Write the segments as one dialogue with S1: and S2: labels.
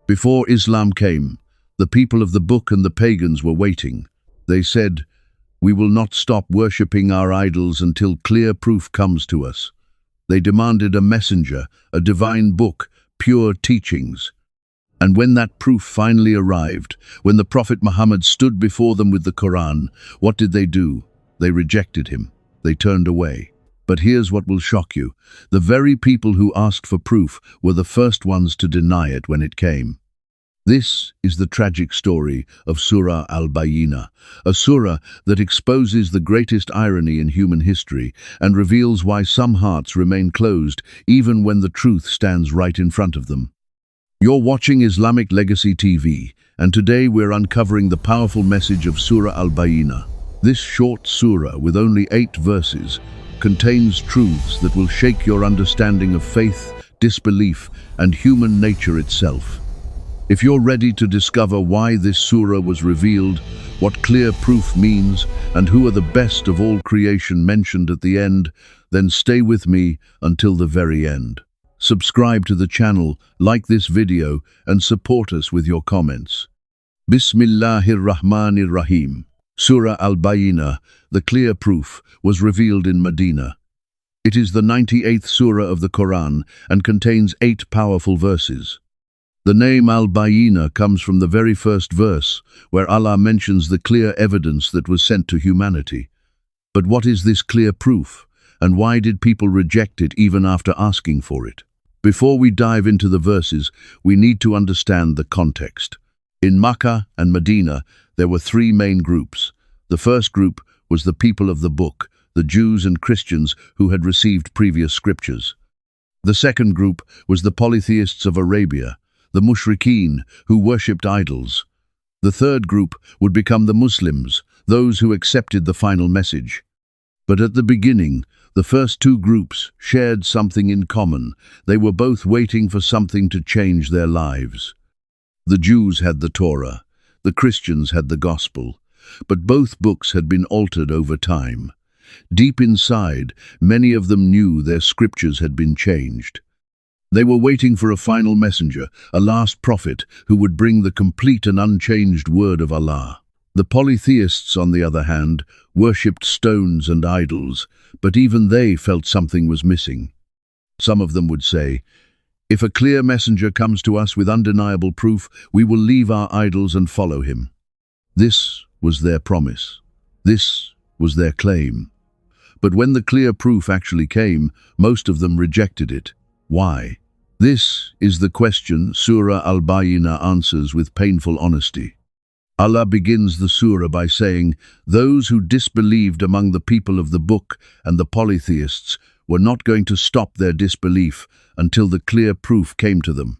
S1: Before Islam came, the people of the book and the pagans were waiting. They said, "We will not stop worshipping our idols until clear proof comes to us." They demanded a messenger, a divine book, pure teachings. And when that proof finally arrived, when the Prophet Muhammad stood before them with the Quran, what did they do? They rejected him. They turned away. But here's what will shock you. The very people who asked for proof were the first ones to deny it when it came. This is the tragic story of Surah Al-Bayyinah, a surah that exposes the greatest irony in human history and reveals why some hearts remain closed even when the truth stands right in front of them. You're watching Islamic Legacy TV, and today we're uncovering the powerful message of Surah Al-Bayyinah. This short surah, with only 8 verses, contains truths that will shake your understanding of faith, disbelief, and human nature itself. If you're ready to discover why this surah was revealed, what clear proof means, and who are the best of all creation mentioned at the end, then stay with me until the very end. Subscribe to the channel, like this video, and support us with your comments. Bismillahir-Rahmanir-Rahim. Surah Al-Bayyinah, the clear proof, was revealed in Medina. It is the 98th surah of the Quran and contains 8 powerful verses. The name Al-Bayyinah comes from the very first verse, where Allah mentions the clear evidence that was sent to humanity. But what is this clear proof, and why did people reject it even after asking for it? Before we dive into the verses, we need to understand the context. In Makkah and Medina, there were 3 main groups. The first group was the people of the book, the Jews and Christians who had received previous scriptures. The second group was the polytheists of Arabia, the mushrikeen who worshipped idols. The third group would become the Muslims, those who accepted the final message. But at the beginning, the first 2 groups shared something in common. They were both waiting for something to change their lives. The Jews had the Torah, the Christians had the Gospel, but both books had been altered over time. Deep inside, many of them knew their scriptures had been changed. They were waiting for a final messenger, a last prophet who would bring the complete and unchanged word of Allah. The polytheists, on the other hand, worshipped stones and idols, but even they felt something was missing. Some of them would say, "If a clear messenger comes to us with undeniable proof, we will leave our idols and follow him." This was their promise. This was their claim. But when the clear proof actually came, most of them rejected it. Why? This is the question Surah Al-Bayyinah answers with painful honesty. Allah begins the surah by saying, those who disbelieved among the people of the book and the polytheists were not going to stop their disbelief until the clear proof came to them.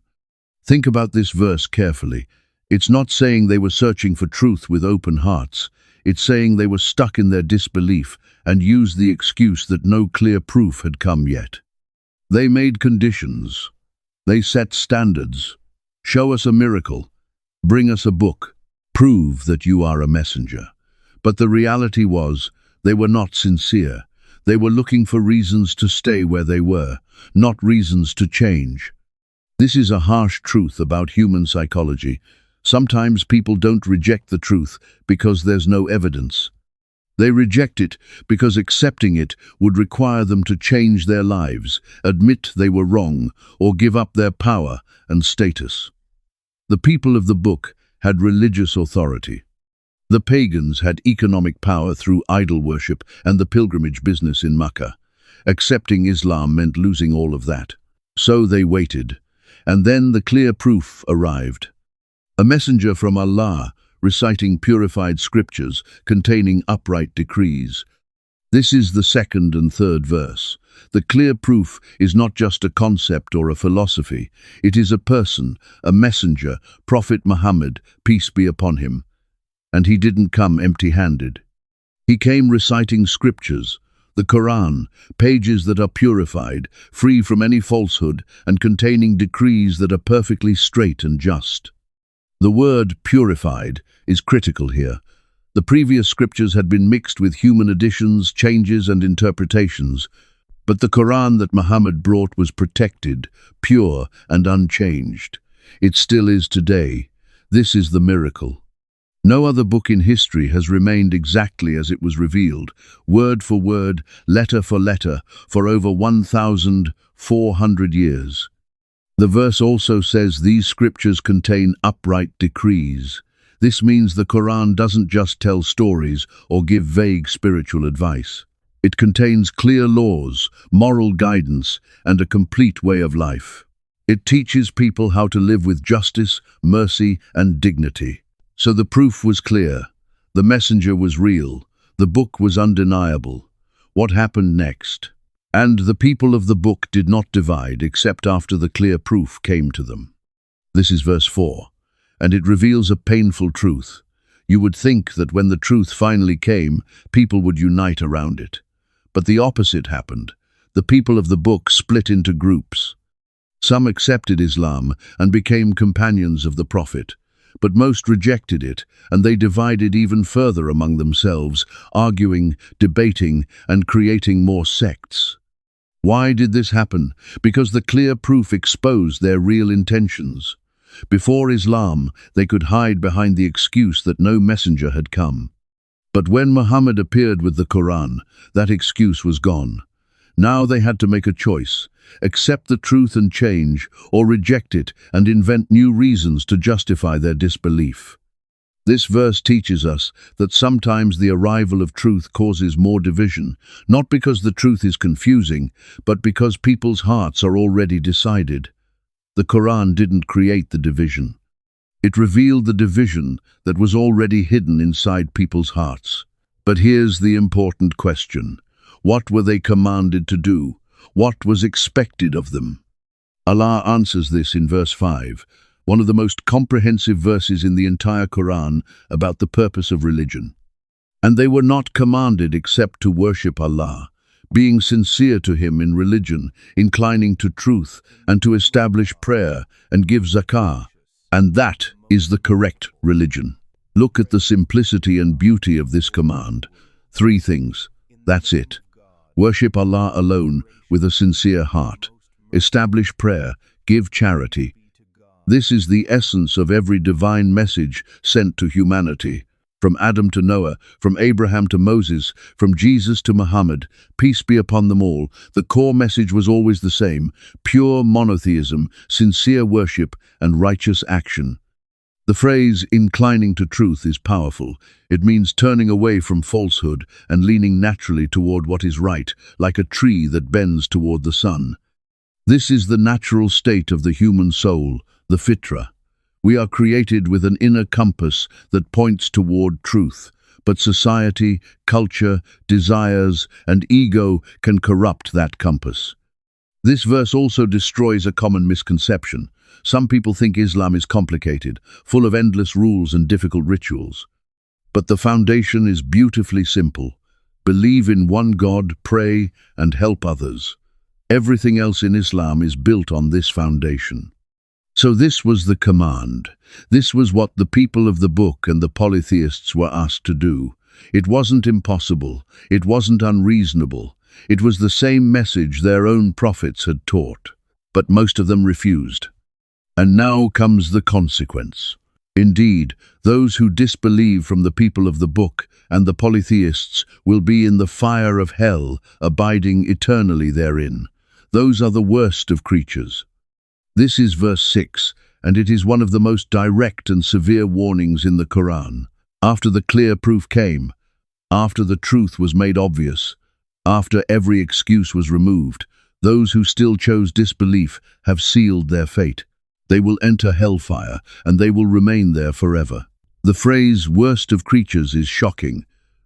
S1: Think about this verse carefully. It's not saying they were searching for truth with open hearts. It's saying they were stuck in their disbelief and used the excuse that no clear proof had come yet. They made conditions. They set standards. Show us a miracle. Bring us a book. Prove that you are a messenger. But the reality was, they were not sincere. They were looking for reasons to stay where they were, not reasons to change. This is a harsh truth about human psychology. Sometimes people don't reject the truth because there's no evidence. They reject it because accepting it would require them to change their lives, admit they were wrong, or give up their power and status. The people of the book had religious authority. The pagans had economic power through idol worship and the pilgrimage business in Makkah. Accepting Islam meant losing all of that. So they waited, and then the clear proof arrived. A messenger from Allah, reciting purified scriptures containing upright decrees. This is the second and third verse. The clear proof is not just a concept or a philosophy. It is a person, a messenger, Prophet Muhammad, peace be upon him. And he didn't come empty-handed. He came reciting scriptures, the Quran, pages that are purified, free from any falsehood, and containing decrees that are perfectly straight and just. The word purified is critical here. The previous scriptures had been mixed with human additions, changes, and interpretations, but the Quran that Muhammad brought was protected, pure, and unchanged. It still is today. This is the miracle. No other book in history has remained exactly as it was revealed, word for word, letter for letter, for over 1,400 years. The verse also says these scriptures contain upright decrees. This means the Quran doesn't just tell stories or give vague spiritual advice. It contains clear laws, moral guidance, and a complete way of life. It teaches people how to live with justice, mercy, and dignity. So the proof was clear. The messenger was real. The book was undeniable. What happened next? And the people of the book did not divide except after the clear proof came to them. This is verse 4, and it reveals a painful truth. You would think that when the truth finally came, people would unite around it. But the opposite happened. The people of the book split into groups. Some accepted Islam and became companions of the Prophet, but most rejected it, and they divided even further among themselves, arguing, debating, and creating more sects. Why did this happen? Because the clear proof exposed their real intentions. Before Islam, they could hide behind the excuse that no messenger had come. But when Muhammad appeared with the Quran, that excuse was gone. Now they had to make a choice: accept the truth and change, or reject it and invent new reasons to justify their disbelief. This verse teaches us that sometimes the arrival of truth causes more division, not because the truth is confusing, but because people's hearts are already decided. The Quran didn't create the division. It revealed the division that was already hidden inside people's hearts. But here's the important question. What were they commanded to do? What was expected of them? Allah answers this in verse 5, one of the most comprehensive verses in the entire Quran about the purpose of religion. And they were not commanded except to worship Allah, being sincere to Him in religion, inclining to truth, and to establish prayer and give zakah. And that is the correct religion. Look at the simplicity and beauty of this command. 3 things. That's it. Worship Allah alone with a sincere heart. Establish prayer. Give charity. This is the essence of every divine message sent to humanity. From Adam to Noah, from Abraham to Moses, from Jesus to Muhammad, peace be upon them all, the core message was always the same: pure monotheism, sincere worship, and righteous action. The phrase, inclining to truth, is powerful. It means turning away from falsehood and leaning naturally toward what is right, like a tree that bends toward the sun. This is the natural state of the human soul, the fitra. We are created with an inner compass that points toward truth, but society, culture, desires, and ego can corrupt that compass. This verse also destroys a common misconception. Some people think Islam is complicated, full of endless rules and difficult rituals. But the foundation is beautifully simple. Believe in one God, pray, and help others. Everything else in Islam is built on this foundation. So this was the command. This was what the people of the book and the polytheists were asked to do. It wasn't impossible. It wasn't unreasonable. It was the same message their own prophets had taught. But most of them refused. And now comes the consequence. Indeed, those who disbelieve from the people of the book and the polytheists will be in the fire of hell, abiding eternally therein. Those are the worst of creatures. This is verse 6, and it is one of the most direct and severe warnings in the Quran. After the clear proof came, after the truth was made obvious, after every excuse was removed, those who still chose disbelief have sealed their fate. They will enter hellfire, and they will remain there forever. The phrase worst of creatures is shocking.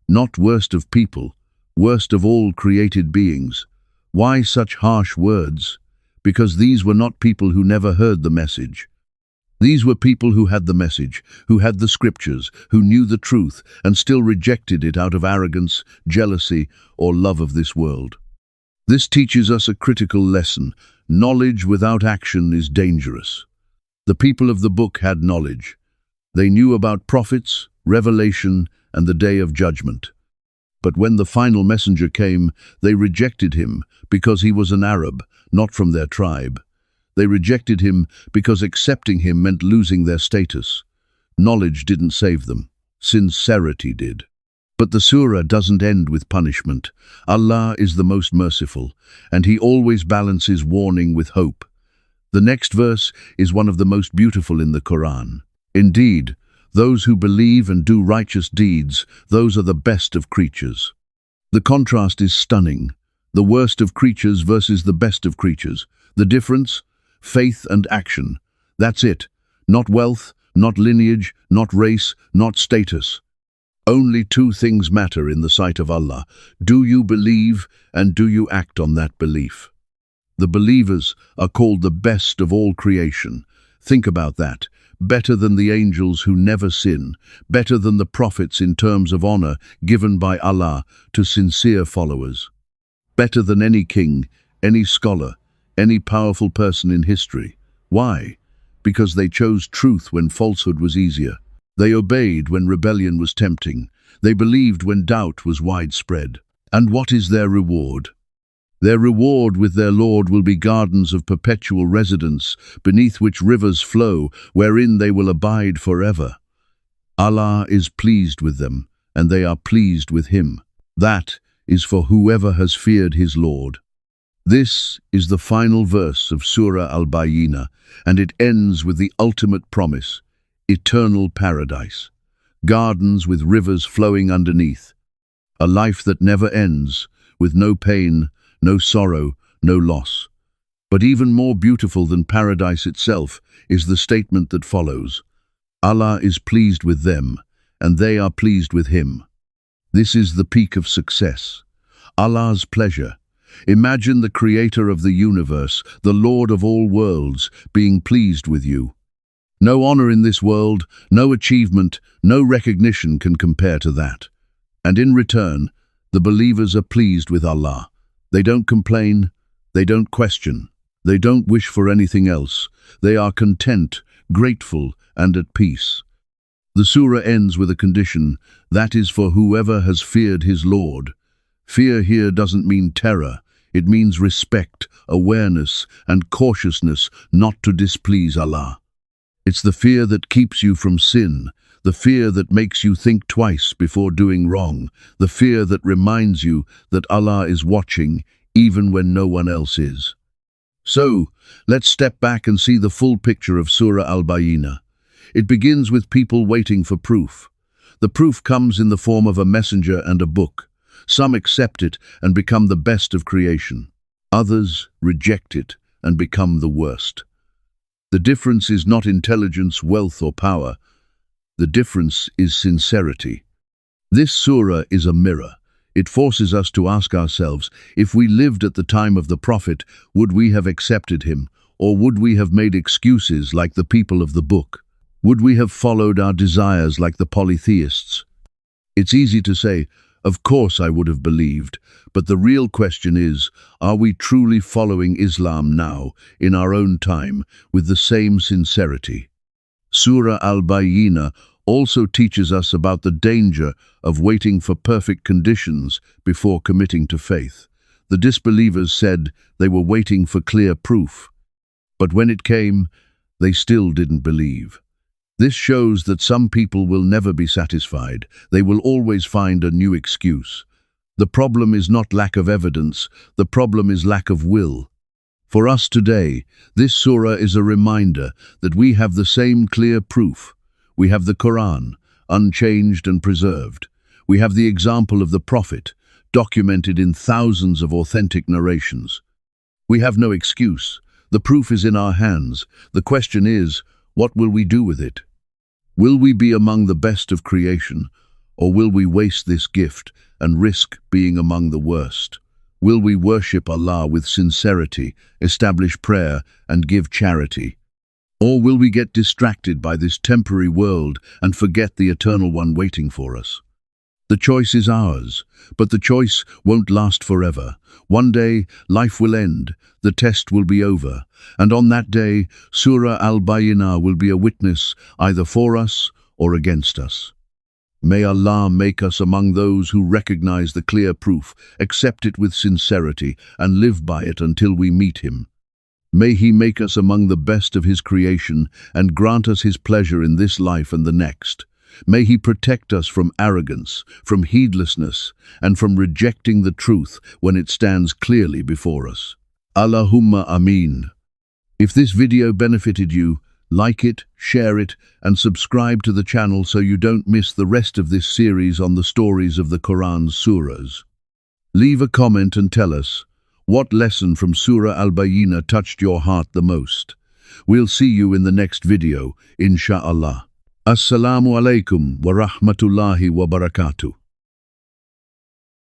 S1: Not worst of people, worst of all created beings. Why such harsh words? Because these were not people who never heard the message. These were people who had the message, who had the scriptures, who knew the truth, and still rejected it out of arrogance, jealousy, or love of this world. This teaches us a critical lesson. Knowledge without action is dangerous. The people of the book had knowledge. They knew about prophets, revelation, and the day of judgment. But when the final messenger came, they rejected him because he was an Arab, not from their tribe. They rejected him because accepting him meant losing their status. Knowledge didn't save them. Sincerity did. But the surah doesn't end with punishment. Allah is the most merciful, and He always balances warning with hope. The next verse is one of the most beautiful in the Quran. Indeed, those who believe and do righteous deeds, those are the best of creatures. The contrast is stunning. The worst of creatures versus the best of creatures. The difference? Faith and action. That's it. Not wealth, not lineage, not race, not status. Only two things matter in the sight of Allah. Do you believe, and do you act on that belief? The believers are called the best of all creation. Think about that. Better than the angels who never sin. Better than the prophets in terms of honor given by Allah to sincere followers. Better than any king, any scholar, any powerful person in history. Why? Because they chose truth when falsehood was easier. They obeyed when rebellion was tempting. They believed when doubt was widespread. And what is their reward? Their reward with their Lord will be gardens of perpetual residence, beneath which rivers flow, wherein they will abide forever. Allah is pleased with them, and they are pleased with Him. That is for whoever has feared his Lord. This is the final verse of Surah Al-Bayyinah, and it ends with the ultimate promise: eternal paradise, gardens with rivers flowing underneath, a life that never ends, with no pain, no sorrow, no loss. But even more beautiful than paradise itself is the statement that follows: Allah is pleased with them, and they are pleased with Him. This is the peak of success. Allah's pleasure. Imagine the Creator of the universe, the Lord of all worlds, being pleased with you. No honor in this world, no achievement, no recognition can compare to that. And in return, the believers are pleased with Allah. They don't complain, they don't question, they don't wish for anything else. They are content, grateful, and at peace. The surah ends with a condition: that is for whoever has feared his Lord. Fear here doesn't mean terror. It means respect, awareness, and cautiousness not to displease Allah. It's the fear that keeps you from sin, the fear that makes you think twice before doing wrong, the fear that reminds you that Allah is watching even when no one else is. So, let's step back and see the full picture of Surah Al-Bayyinah. It begins with people waiting for proof. The proof comes in the form of a messenger and a book. Some accept it and become the best of creation. Others reject it and become the worst. The difference is not intelligence, wealth, or power. The difference is sincerity. This surah is a mirror. It forces us to ask ourselves, if we lived at the time of the Prophet, would we have accepted him, or would we have made excuses like the people of the book? Would we have followed our desires like the polytheists? It's easy to say, of course I would have believed, but the real question is, are we truly following Islam now, in our own time, with the same sincerity? Surah Al-Bayyinah also teaches us about the danger of waiting for perfect conditions before committing to faith. The disbelievers said they were waiting for clear proof, but when it came, they still didn't believe. This shows that some people will never be satisfied. They will always find a new excuse. The problem is not lack of evidence, the problem is lack of will. For us today, this surah is a reminder that we have the same clear proof. We have the Quran, unchanged and preserved. We have the example of the Prophet, documented in thousands of authentic narrations. We have no excuse. The proof is in our hands. The question is, what will we do with it? Will we be among the best of creation, or will we waste this gift and risk being among the worst? Will we worship Allah with sincerity, establish prayer, and give charity? Or will we get distracted by this temporary world and forget the eternal one waiting for us? The choice is ours, but the choice won't last forever. One day, life will end, the test will be over, and on that day, Surah Al-Bayyinah will be a witness either for us or against us. May Allah make us among those who recognize the clear proof, accept it with sincerity, and live by it until we meet Him. May He make us among the best of His creation and grant us His pleasure in this life and the next. May He protect us from arrogance, from heedlessness, and from rejecting the truth when it stands clearly before us. Allahumma Ameen. If this video benefited you, like it, share it, and subscribe to the channel so you don't miss the rest of this series on the stories of the Quran's surahs. Leave a comment and tell us, what lesson from Surah Al-Bayyinah touched your heart the most? We'll see you in the next video, inshallah. Assalamu alaikum wa rahmatullahi wa barakatuh.